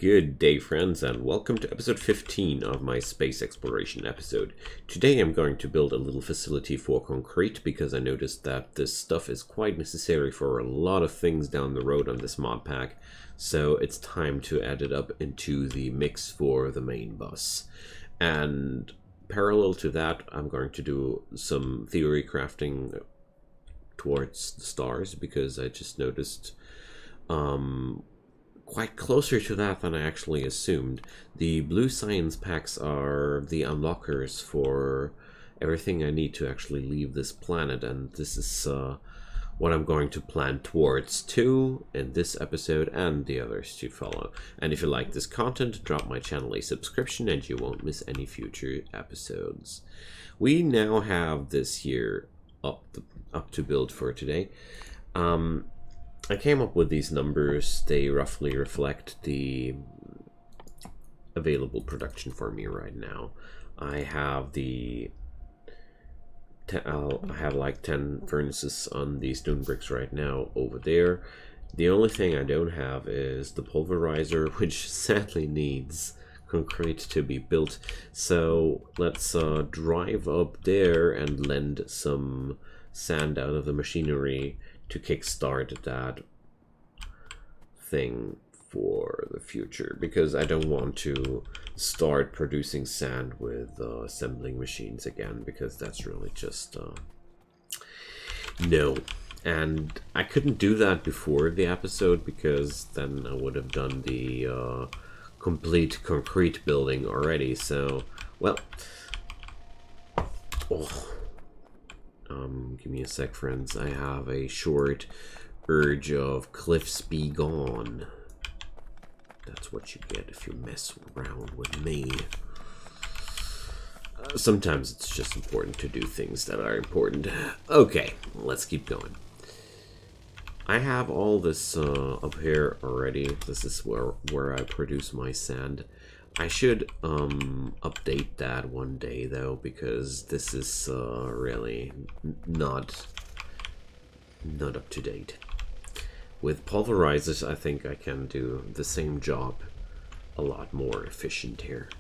Good day, friends, and welcome to episode 15 of my space exploration episode. Today I'm going to build a little facility for concrete because I noticed that this stuff is quite necessary for a lot of things down the road on this mod pack, so it's time to add it up into the mix for the main bus. And parallel to that, I'm going to do some theory crafting towards the stars because I just noticed quite closer to that than I actually assumed. The blue science packs are the unlockers for everything I need to actually leave this planet, and this is what I'm going to plan towards too in this episode and the others to follow. And if you like this content, drop my channel a subscription and you won't miss any future episodes. We now have this here up to build for today. I came up with these numbers. They roughly reflect the available production for me right now. I have I have like 10 furnaces on the stone bricks right now over there. The only thing I don't have is the pulverizer, which sadly needs concrete to be built. So let's drive up there and lend some sand out of the machinery to kickstart that thing for the future, because I don't want to start producing sand with assembling machines again, because that's really just no. And I couldn't do that before the episode because then I would have done the complete concrete building already. So well, give me a sec, friends. I have a short urge of cliffs be gone. That's what you get if you mess around with me. Sometimes it's just important to do things that are important. Okay, let's keep going. I have all this up here already. This is where I produce my sand. I should update that one day though, because this is really not up to date. With pulverizers, I think I can do the same job a lot more efficient here.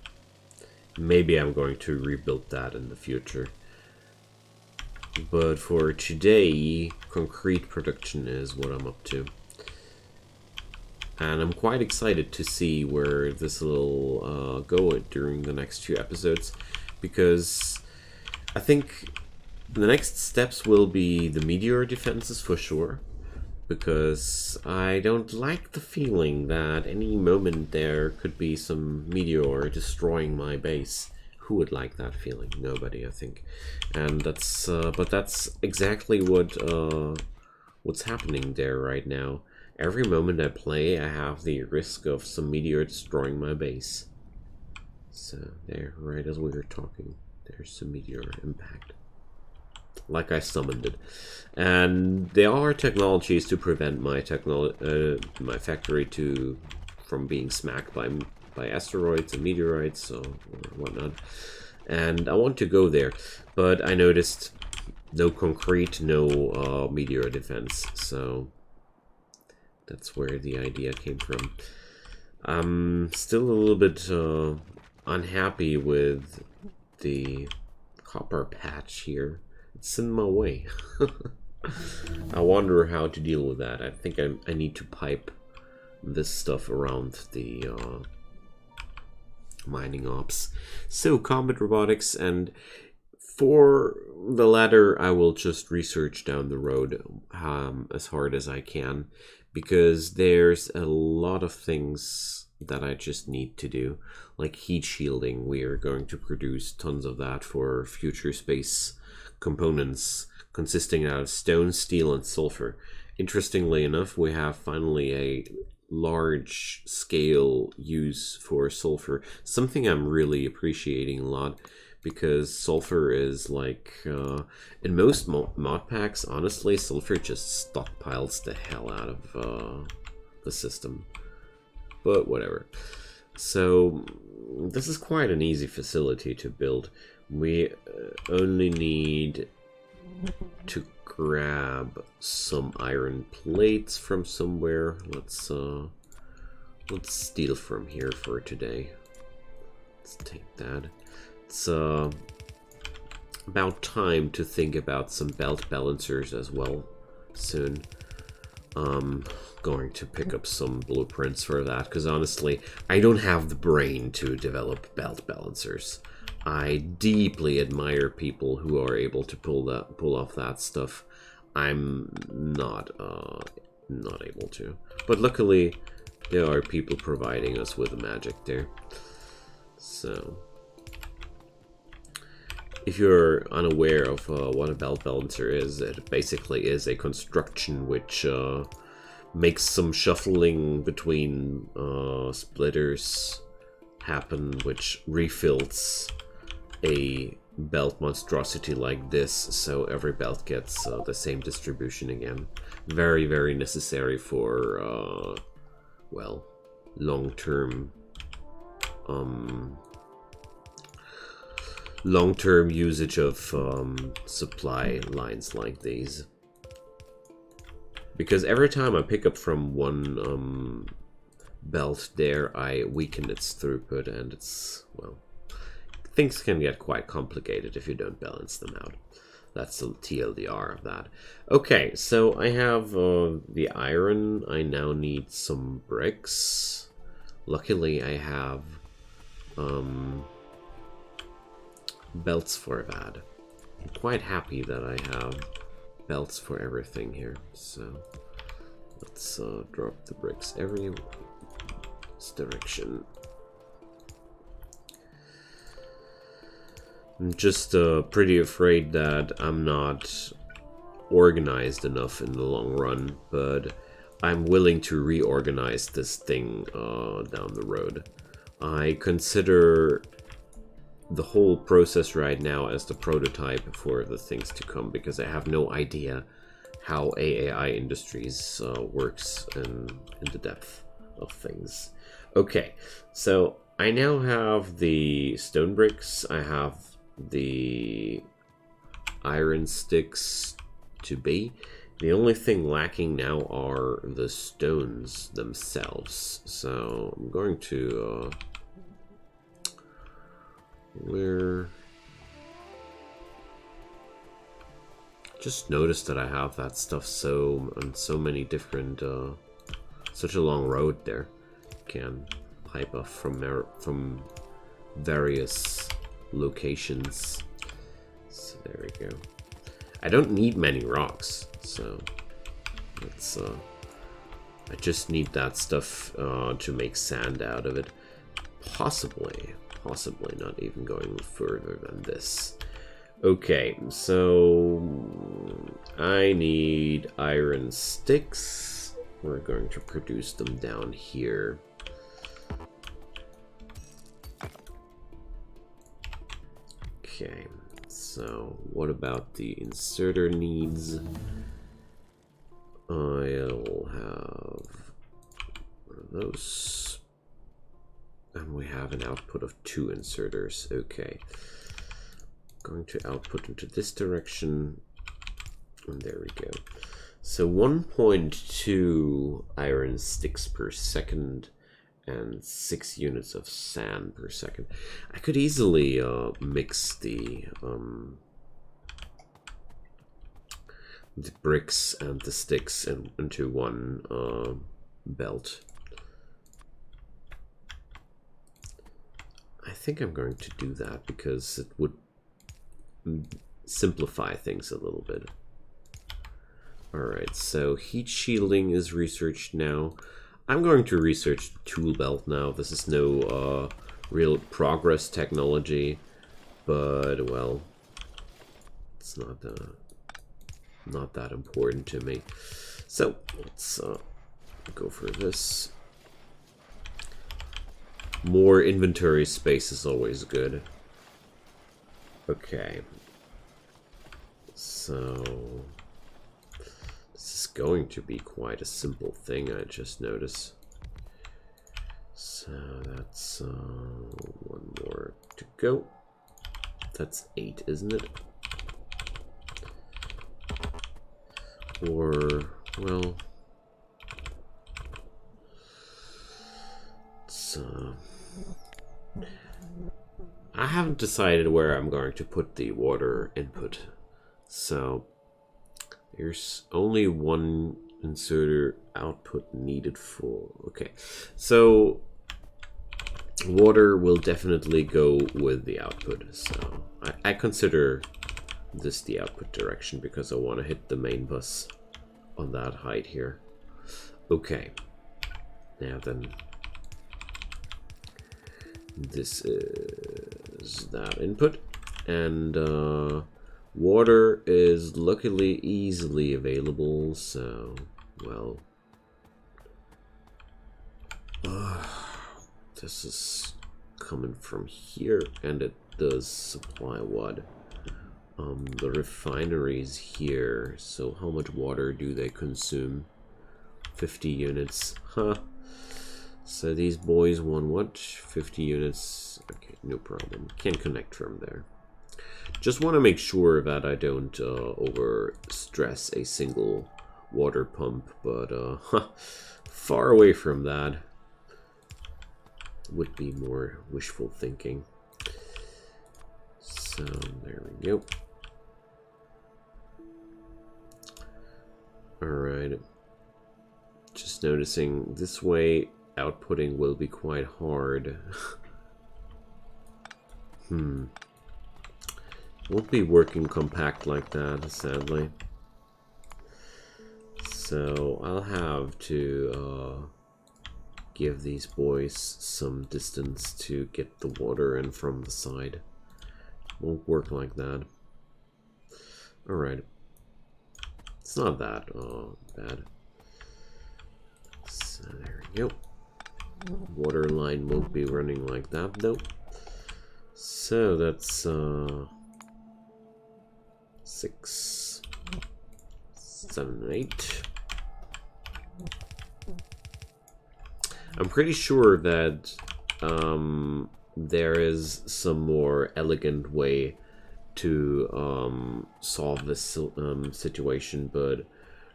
Maybe I'm going to rebuild that in the future. But for today, concrete production is what I'm up to. And I'm quite excited to see where this will go during the next few episodes, because I think the next steps will be the Meteor Defenses for sure, because I don't like the feeling that any moment there could be some meteor destroying my base. Who would like that feeling? Nobody, I think. And that's but that's exactly what's happening there right now. Every moment I play, I have the risk of some meteor destroying my base. So there, right as we were talking, there's some meteor impact. Like I summoned it. And there are technologies to prevent my my factory from being smacked by asteroids and meteorites or whatnot. And I want to go there, but I noticed no concrete, no meteor defense. So that's where the idea came from. I'm still a little bit unhappy with the copper patch here. It's in my way. I wonder how to deal with that. I think I need to pipe this stuff around the mining ops. So, combat robotics, and for the latter, I will just research down the road as hard as I can, because there's a lot of things that I just need to do, like heat shielding. We are going to produce tons of that for future space components consisting out of stone, steel, and sulfur. Interestingly enough, we have finally a large scale use for sulfur, something I'm really appreciating a lot, because sulfur is like in most mod packs, honestly, sulfur just stockpiles the hell out of the system, but whatever. So this is quite an easy facility to build. We only need to grab some iron plates from somewhere. Let's let's steal from here for today. Let's take that. It's about time to think about some belt balancers as well soon. Going to pick up some blueprints for that, because honestly, I don't have the brain to develop belt balancers. I deeply admire people who are able to pull off that stuff. I'm not able to. But luckily, there are people providing us with the magic there. So, if you're unaware of what a belt balancer is, it basically is a construction which makes some shuffling between splitters happen, which refills a belt monstrosity like this, so every belt gets the same distribution again. Very, very necessary for, well, long-term usage of supply lines like these. Because every time I pick up from one belt there, I weaken its throughput, and it's, well, things can get quite complicated if you don't balance them out. That's the TLDR of that. Okay, so I have the iron. I now need some bricks. Luckily, I have belts for that. I'm quite happy that I have belts for everything here. So let's drop the bricks every direction. I'm just pretty afraid that I'm not organized enough in the long run, but I'm willing to reorganize this thing down the road. I consider the whole process right now as the prototype for the things to come, because I have no idea how AAI Industries works in the depth of things. Okay, so I now have the stone bricks, I have the iron sticks to be. The only thing lacking now are the stones themselves. So I'm going to just noticed that I have that stuff on so many different such a long road there. Can pipe up from various locations. So there we go. I don't need many rocks, so let's I just need that stuff to make sand out of it. Possibly not even going further than this. Okay, so I need iron sticks. We're going to produce them down here. Okay, so what about the inserter needs? I'll have one of those. And we have an output of 2 inserters. Okay. Going to output into this direction. And there we go. So 1.2 iron sticks per second and 6 units of sand per second. I could easily mix the bricks and the sticks into one belt. I think I'm going to do that because it would simplify things a little bit. Alright, so heat shielding is researched now. I'm going to research the tool belt now. This is no real progress technology, but well, it's not that important to me. So let's go for this. More inventory space is always good. Okay. So this is going to be quite a simple thing, I just noticed. So that's 1 more to go. That's 8, isn't it? Or, well, I haven't decided where I'm going to put the water input. So there's only one inserter output needed for. Okay, so water will definitely go with the output. So I consider this the output direction because I want to hit the main bus on that height here. Okay, now then, this is that input, and water is luckily easily available, so, well, this is coming from here, and it does supply what? The refineries here, so how much water do they consume? 50 units, huh? So these boys want what? 50 units. Okay, no problem. Can connect from there. Just want to make sure that I don't over stress a single water pump, but far away from that. Would be more wishful thinking. So there we go. Alright. Just noticing this way outputting will be quite hard. Won't be working compact like that, sadly. So I'll have to give these boys some distance to get the water in from the side. Won't work like that. Alright. It's not that bad. So there we go. Water line won't be running like that though. So that's 6, 7, 8. I'm pretty sure that there is some more elegant way to solve this situation, but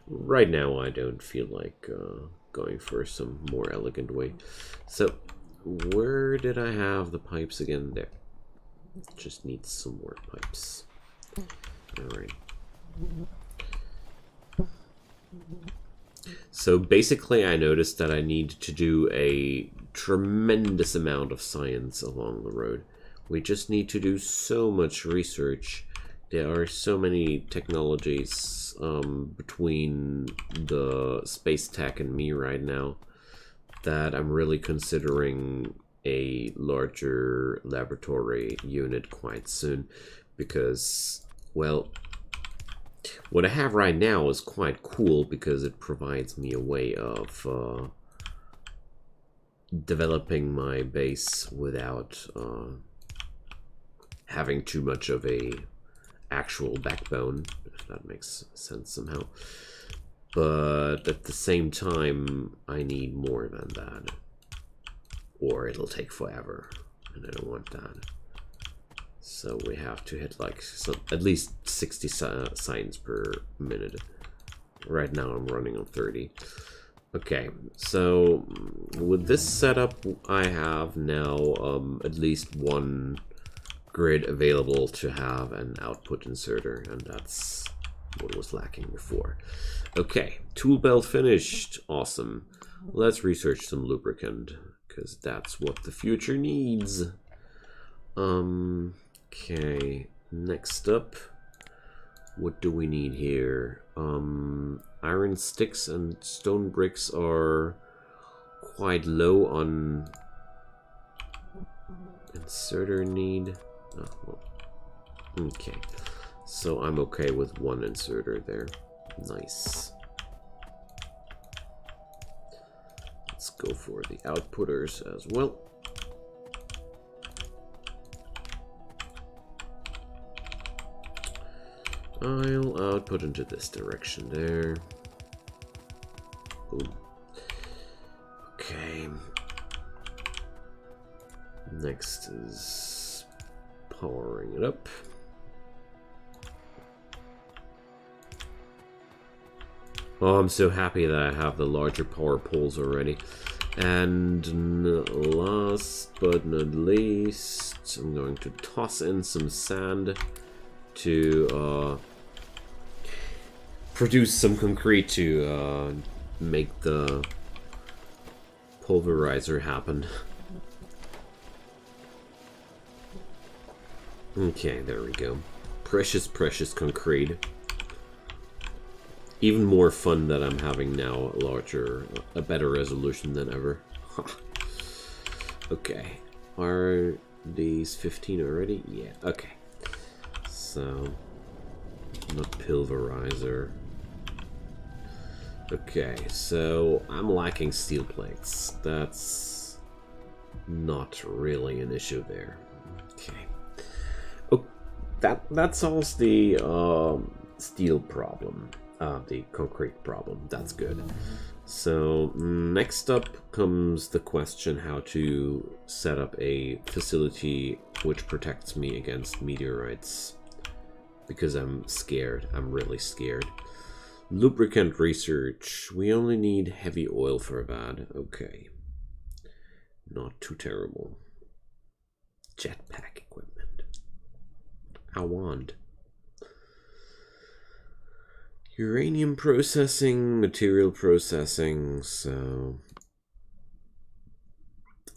right now I don't feel like going for some more elegant way. So where did I have the pipes again? There. Just need some more pipes. Alright. So basically I noticed that I need to do a tremendous amount of science along the road. We just need to do so much research. There are so many technologies between the space tech and me right now that I'm really considering a larger laboratory unit quite soon, because, well, what I have right now is quite cool because it provides me a way of developing my base without having too much of a actual backbone, if that makes sense somehow. But at the same time, I need more than that, or it'll take forever, and I don't want that. So we have to hit like at least 60 signs per minute. Right now I'm running on 30. Okay, so with this setup, I have now at least one grid available to have an output inserter, and that's what was lacking before. Okay, tool belt finished. Awesome. Let's research some lubricant, because that's what the future needs. Okay, next up, what do we need here? Iron sticks and stone bricks are quite low on inserter need. Oh, well. Okay, so I'm okay with one inserter there. Nice. Let's go for the outputters as well. I'll output into this direction there. Boom. Okay. Next is powering it up. Oh, I'm so happy that I have the larger power poles already. And last but not least, I'm going to toss in some sand to produce some concrete to make the pulverizer happen. Okay, there we go. Precious, precious concrete. Even more fun that I'm having now, a better resolution than ever. Okay, are these 15 already? Yeah, okay. So, not pulverizer. Okay, so I'm lacking steel plates. That's not really an issue there. Okay. Oh, that solves the steel problem. The concrete problem. That's good. So next up comes the question how to set up a facility which protects me against meteorites. Because I'm scared. I'm really scared. Lubricant research. We only need heavy oil for that. Okay. Not too terrible. Jetpack equipment. I want. Uranium processing, material processing, so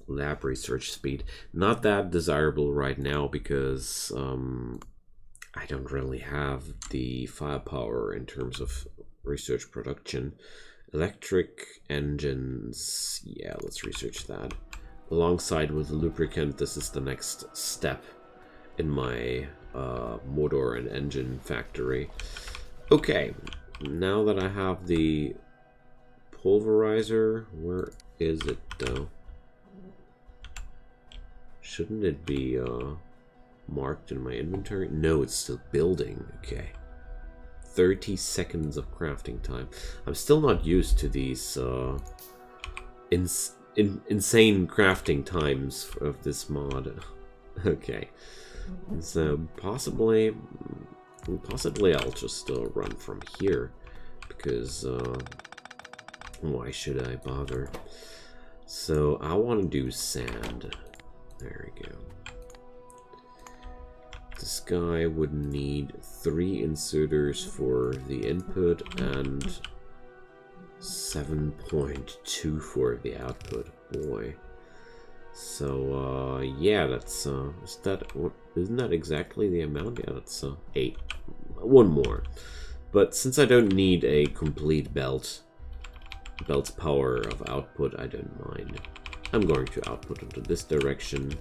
lab research speed. Not that desirable right now because I don't really have the firepower in terms of research production. Electric engines, yeah, let's research that. Alongside with the lubricant, this is the next step in my motor and engine factory. Okay, now that I have the pulverizer, where is it though? Shouldn't it be marked in my inventory? No, it's still building. Okay. 30 seconds of crafting time. I'm still not used to these insane crafting times of this mod. Okay. So possibly I'll just run from here, because why should I bother? So I want to do sand. There we go. This guy would need 3 inserters for the input and 7.2 for the output. Boy. So yeah, that's isn't that exactly the amount? Yeah, that's 8. One more. But since I don't need a complete belt's power of output, I don't mind. I'm going to output into this direction.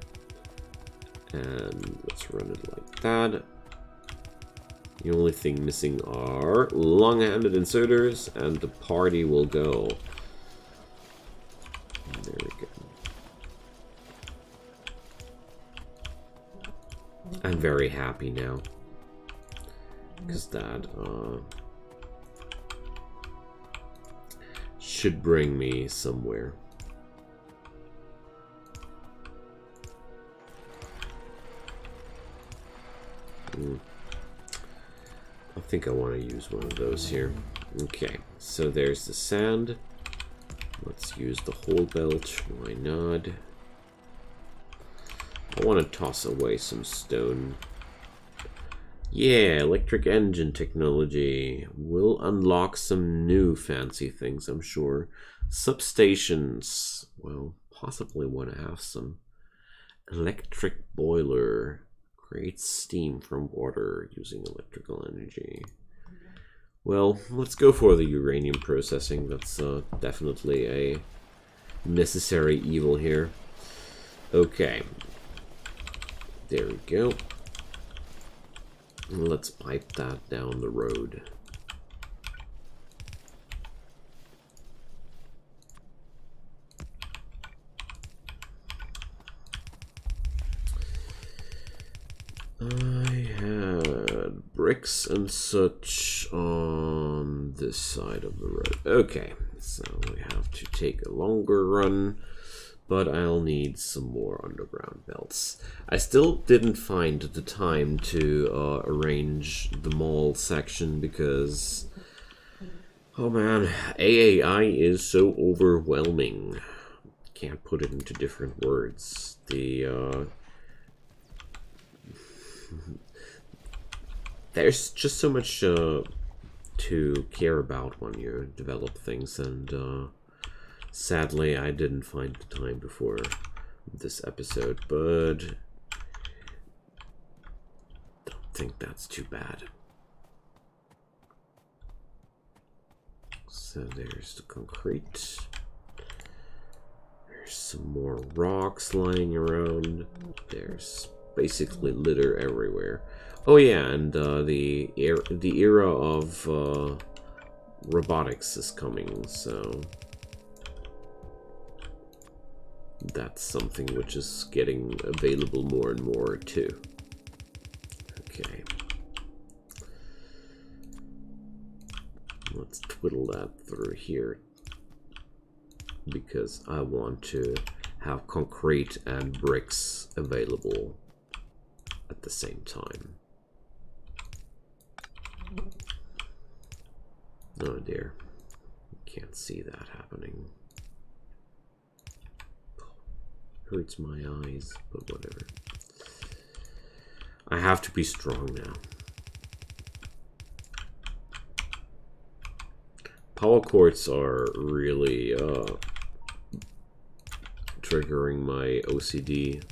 And let's run it like that. The only thing missing are long-handed inserters, and the party will go. There we go. I'm very happy now, because that should bring me somewhere. I think I want to use one of those here. Okay, so there's the sand. Let's use the whole belt. Why not? I want to toss away some stone. Yeah, electric engine technology will unlock some new fancy things, I'm sure. Substations. Well, possibly want to have some. Electric boiler. Creates steam from water using electrical energy. Well, let's go for the uranium processing. That's definitely a necessary evil here. Okay. There we go. Let's pipe that down the road. I had bricks and such on this side of the road. Okay, so we have to take a longer run, but I'll need some more underground belts. I still didn't find the time to arrange the mall section because, oh man, AAI is so overwhelming. can't put it into different words. There's just so much to care about when you develop things, and sadly I didn't find the time before this episode, but don't think that's too bad. So there's the concrete. There's some more rocks lying around. There's basically litter everywhere. Oh yeah, and the era of robotics is coming, so that's something which is getting available more and more too. Okay. Let's twiddle that through here, because I want to have concrete and bricks available at the same time. Oh dear, can't see that happening. Hurts my eyes, but whatever. I have to be strong now. Power cords are really triggering my OCD.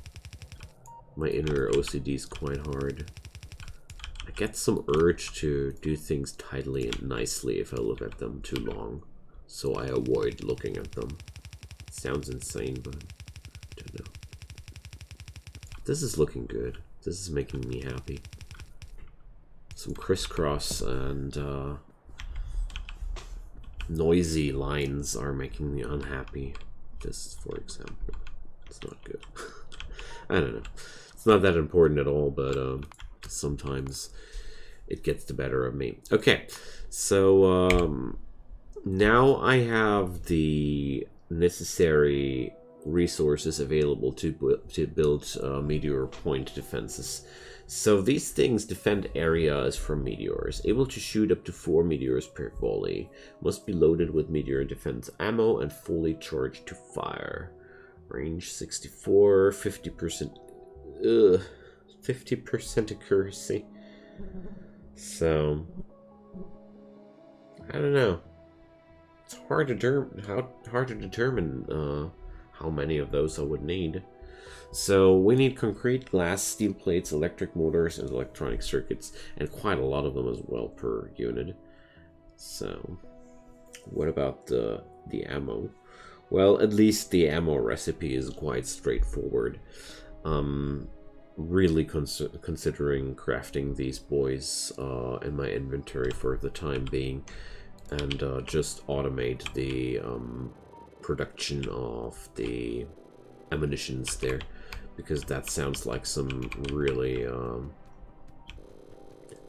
My inner OCD is quite hard. I get some urge to do things tidily and nicely if I look at them too long, so I avoid looking at them. It sounds insane, but I don't know. This is looking good. This is making me happy. Some crisscross and noisy lines are making me unhappy. This, for example, it's not good. I don't know. It's not that important at all, but sometimes it gets the better of me. Okay, so now I have the necessary resources available to build meteor point defenses. So these things defend areas from meteors, able to shoot up to 4 meteors per volley, must be loaded with meteor defense ammo and fully charged to fire. Range 64, 50%, 50% accuracy. So I don't know. It's hard to determine how many of those I would need. So we need concrete, glass, steel plates, electric motors, and electronic circuits, and quite a lot of them as well per unit. So what about the ammo? Well, at least the ammo recipe is quite straightforward. Really considering crafting these boys in my inventory for the time being, and just automate the production of the ammunitions there, because that sounds like some really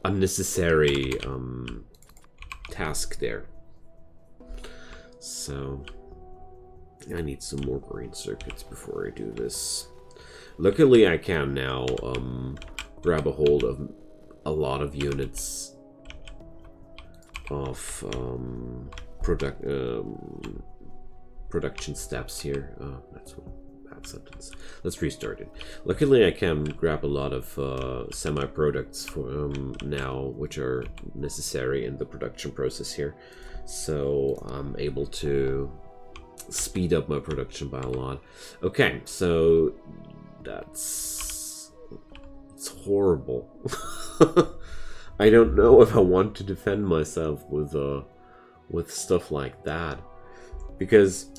unnecessary task there. So I need some more green circuits before I do this. Luckily I can now grab a hold of a lot of units of production steps here. That's one bad sentence. Let's restart it. Luckily I can grab a lot of semi-products for now, which are necessary in the production process here. So I'm able to speed up my production by a lot. Okay, so it's horrible. I don't know if I want to defend myself with stuff like that, because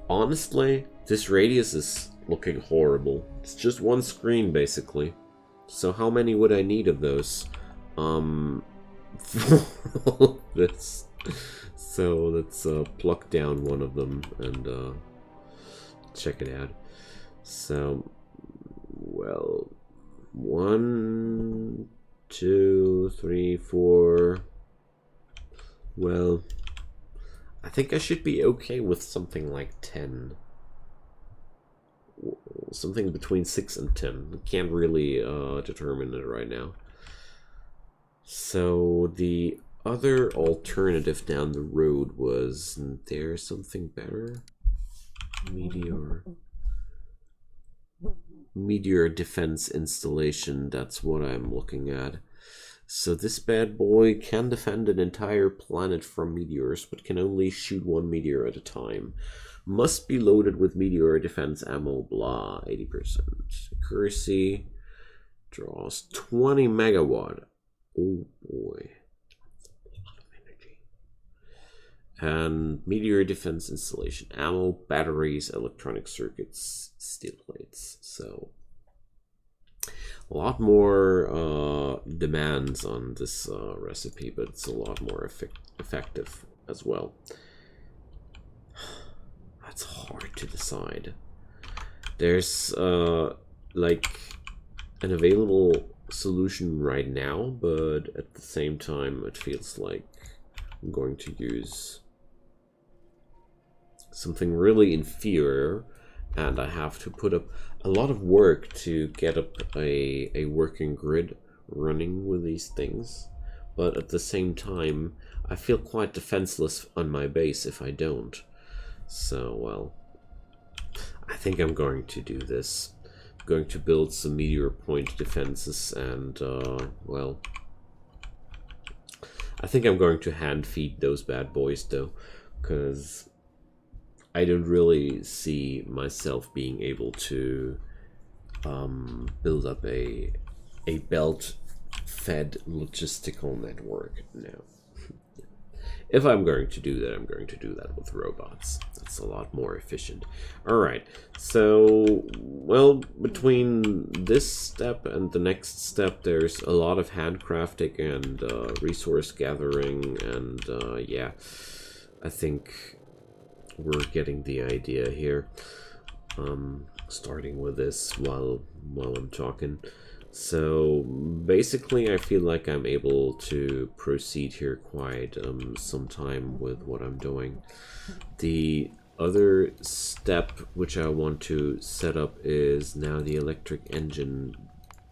honestly this radius is looking horrible. It's just one screen basically, so how many would I need of those for all this? So let's pluck down one of them and check it out. So, well, 1, 2, 3, 4. Well, I think I should be okay with something like 10. Something between 6 and 10. I can't really determine it right now. So the other alternative down the road was, there something better? Meteor Defense installation, that's what I'm looking at. So this bad boy can defend an entire planet from meteors, but can only shoot one meteor at a time. Must be loaded with Meteor Defense ammo, blah, 80%. Accuracy, draws 20 megawatt. Oh boy. That's a lot of energy. And Meteor Defense installation, ammo, batteries, electronic circuits, steel plates. So a lot more demands on this recipe, but it's a lot more effective as well. That's hard to decide. There's like an available solution right now, but at the same time it feels like I'm going to use something really inferior, and I have to put up a lot of work to get up a working grid running with these things. But at the same time, I feel quite defenseless on my base if I don't. So, well, I think I'm going to do this. I'm going to build some meteor point defenses, and, well, I think I'm going to hand feed those bad boys, though, because I don't really see myself being able to build up a belt-fed logistical network now. If I'm going to do that, I'm going to do that with robots. That's a lot more efficient. Alright, so, well, between this step and the next step, there's a lot of handcrafting and resource gathering, and yeah, I think we're getting the idea here. Starting with this while I'm talking. So basically I feel like I'm able to proceed here quite some time with what I'm doing. The other step which I want to set up is now the electric engine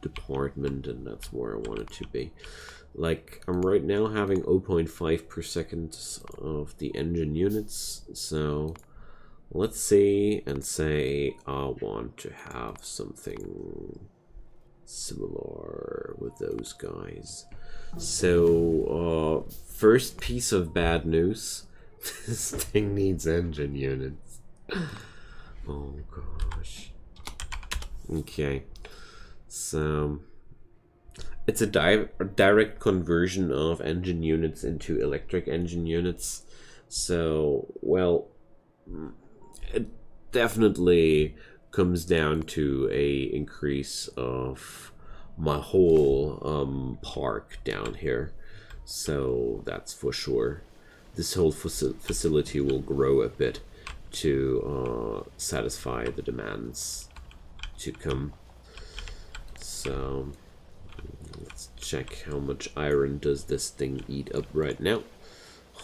department, and that's where I want it to be. Like, I'm right now having 0.5 per second of the engine units, so let's see and say I want to have something similar with those guys. So, first piece of bad news, this thing needs engine units. Oh gosh. Okay, so it's a direct conversion of engine units into electric engine units. So, well, it definitely comes down to a increase of my whole park down here. So that's for sure. This whole facility will grow a bit to satisfy the demands to come. So let's check how much iron does this thing eat up right now.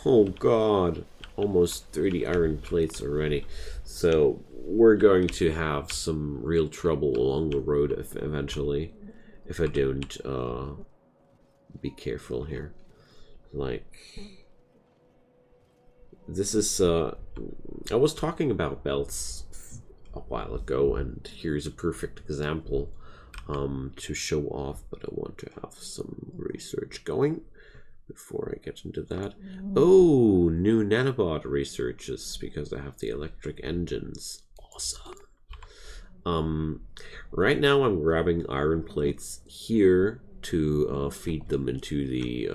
Oh god, almost 30 iron plates already. So we're going to have some real trouble along the road eventually if I don't be careful here. Like, this is I was talking about belts a while ago, and here's a perfect example to show off, but I want to have some research going before I get into that. Oh, new nanobot researches, because I have the electric engines. Awesome. Right now I'm grabbing iron plates here to feed them into the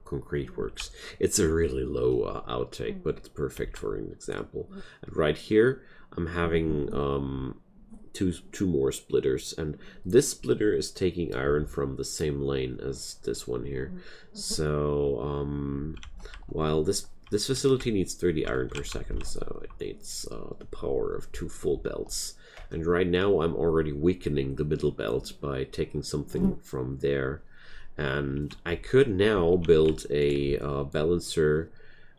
concrete works. It's a really low outtake, but it's perfect for an example. And right here I'm having two more splitters, and this splitter is taking iron from the same lane as this one here. So while this facility needs 30 iron per second, so it needs the power of 2 full belts. And right now I'm already weakening the middle belt by taking something from there. And I could now build a balancer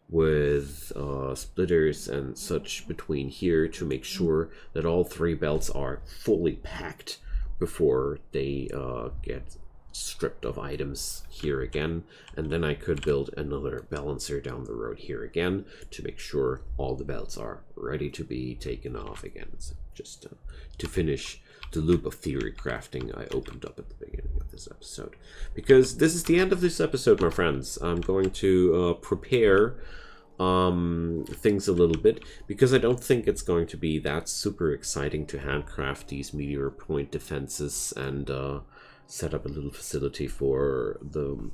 with splitters and such between here to make sure that all 3 belts are fully packed before they get stripped of items here again, and then I could build another balancer down the road here again to make sure all the belts are ready to be taken off again. So just to finish the loop of theory crafting I opened up at the beginning of this episode. Because this is the end of this episode, my friends. I'm going to prepare things a little bit, because I don't think it's going to be that super exciting to handcraft these meteor point defenses and set up a little facility for the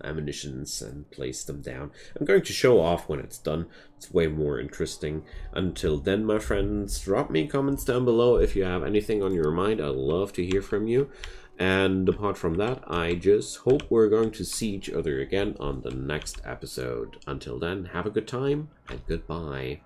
ammunitions and place them down. I'm going to show off when it's done. It's way more interesting. Until then, my friends, drop me comments down below if you have anything on your mind. I'd love to hear from you. And apart from that, I just hope we're going to see each other again on the next episode. Until then, have a good time and goodbye.